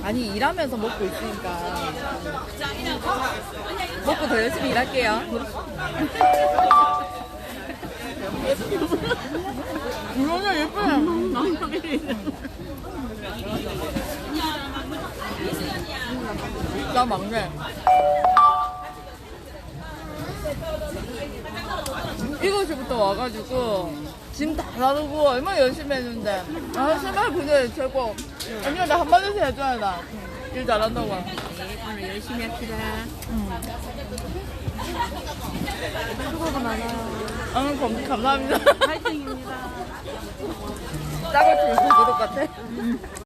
아니 일하면서 먹고 있으니까 먹고 더 열심히 일할게요. 이거는 예쁘네. 나 막내. 이곳부터 와가지고 짐 다 나르고 얼마나 열심히 했는데 아 신발 그대 최고. 언니가 나 한마디씩 해줘야 나. 일 잘한다고. 네, 오늘 열심히 합시다. 수고가 많아요. 감사합니다. 화이팅입니다. 짜고 줄고 구독 같아.